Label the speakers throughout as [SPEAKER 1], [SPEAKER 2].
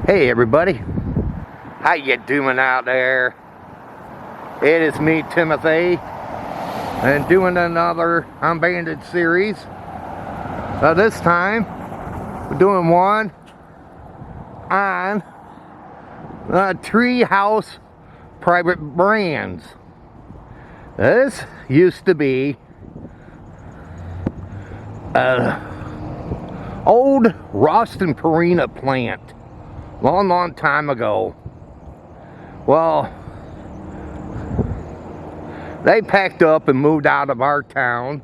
[SPEAKER 1] Hey everybody, how you doing out there? It is me, Timothy, and doing another Abandonded series. This time, we're doing one on Treehouse private brands. This used to be an old Ralston Perina plant. Long time ago. Well, they packed up and moved out of our town,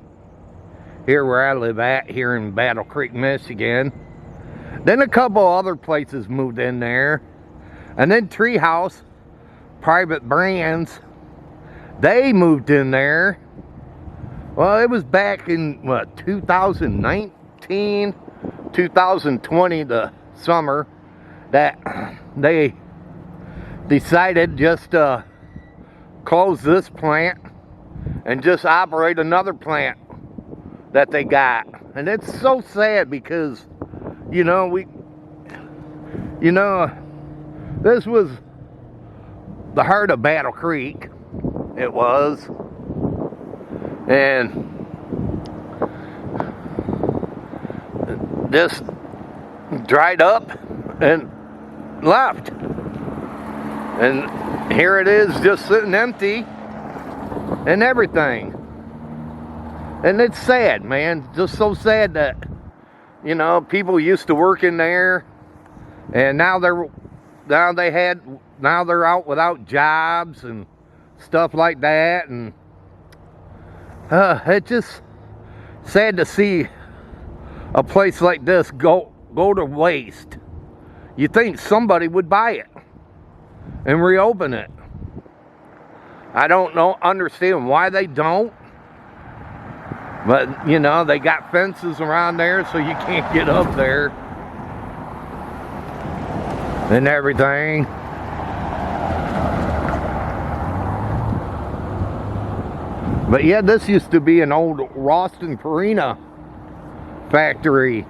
[SPEAKER 1] here where I live at, here in Battle Creek, Michigan. Then a couple other places moved in there. And then Treehouse Private Brands, they moved in there. Well, it was back in, what, 2019, 2020, the summer, that they decided just to close this plant and just operate another plant that they got. And it's so sad because, this was the heart of Battle Creek. It was. And this dried up and left, and here it is, just sitting empty and everything. And it's sad, man, just so sad that people used to work in there, and now they're out without jobs and stuff like that. And it's just sad to see a place like this go to waste. You think somebody would buy it and reopen it. I don't understand why they don't. But, they got fences around there so you can't get up there and everything. But yeah, this used to be an old Ralston Perina factory.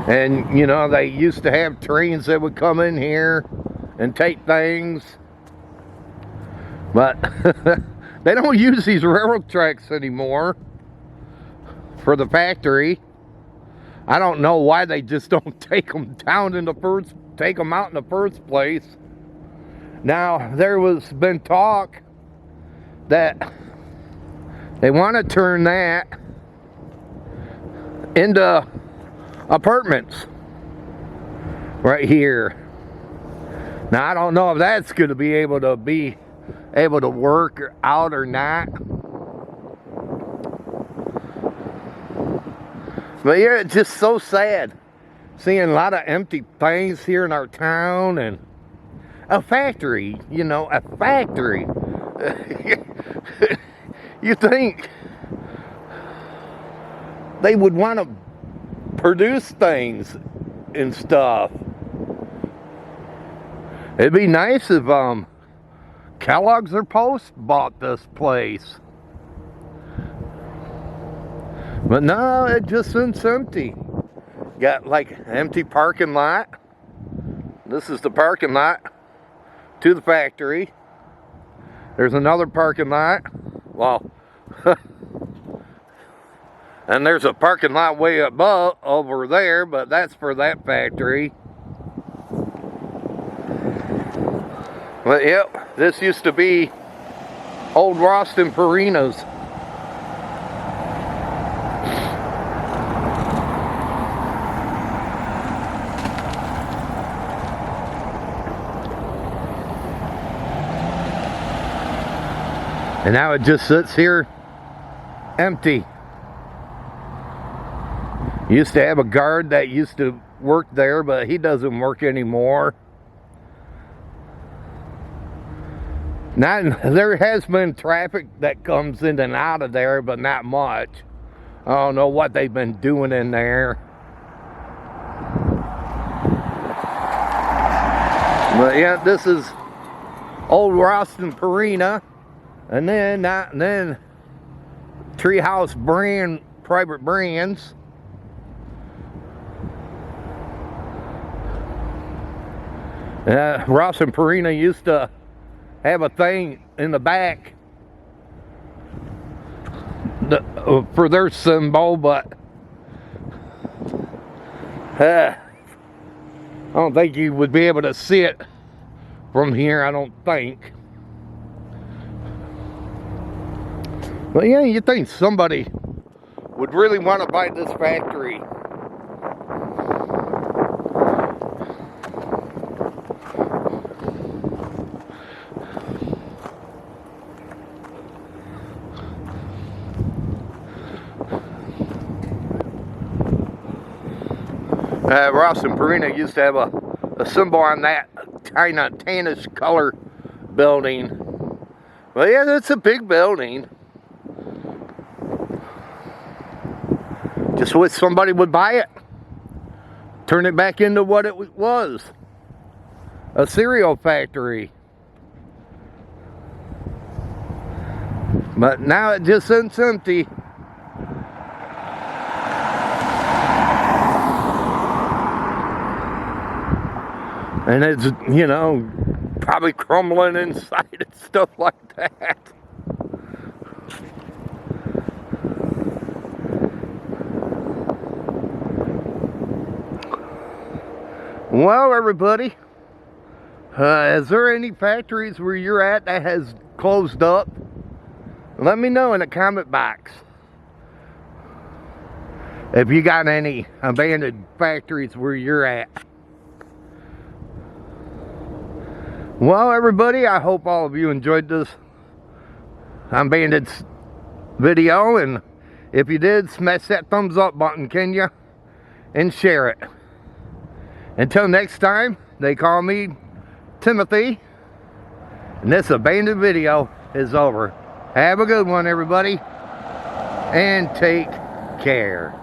[SPEAKER 1] And, they used to have trains that would come in here and take things. But they don't use these railroad tracks anymore for the factory. I don't know why they just don't take them out in the first place. Now, there was been talk that they want to turn that into apartments right here. Now, I don't know if that's going to be able to work out or not. But yeah, it's just so sad seeing a lot of empty things here in our town. And a factory, a factory. You think they would want to produce things and stuff. It'd be nice if Kellogg's or Post bought this place. But no, it just sits empty. Got like an empty parking lot. This is the parking lot to the factory. There's another parking lot. Well, and there's a parking lot way above over there, but that's for that factory. But yep, this used to be old Ralston Perina's. And now it just sits here empty. Used to have a guard that used to work there, but he doesn't work anymore. There has been traffic that comes in and out of there, but not much. I don't know what they've been doing in there. But yeah, this is old Ralston Perina. And then Treehouse brand, private brands. Ralston Perina used to have a thing in the back for their symbol, but I don't think you would be able to see it from here, I don't think. But yeah, you think somebody would really want to buy this factory. Ralston Perina used to have a symbol on that kind of tannish color building. Well, yeah, that's a big building. Just wish somebody would buy it. Turn it back into what it was. A cereal factory. But now it just sits empty. And it's, you know, probably crumbling inside and stuff like that. Well, everybody, is there any factories where you're at that has closed up? Let me know in the comment box. If you got any abandoned factories where you're at. Well, everybody, I hope all of you enjoyed this Abandonded video, and if you did, smash that thumbs up button, can you? And share it. Until next time, they call me Timothy, and this abandoned video is over. Have a good one, everybody, and take care.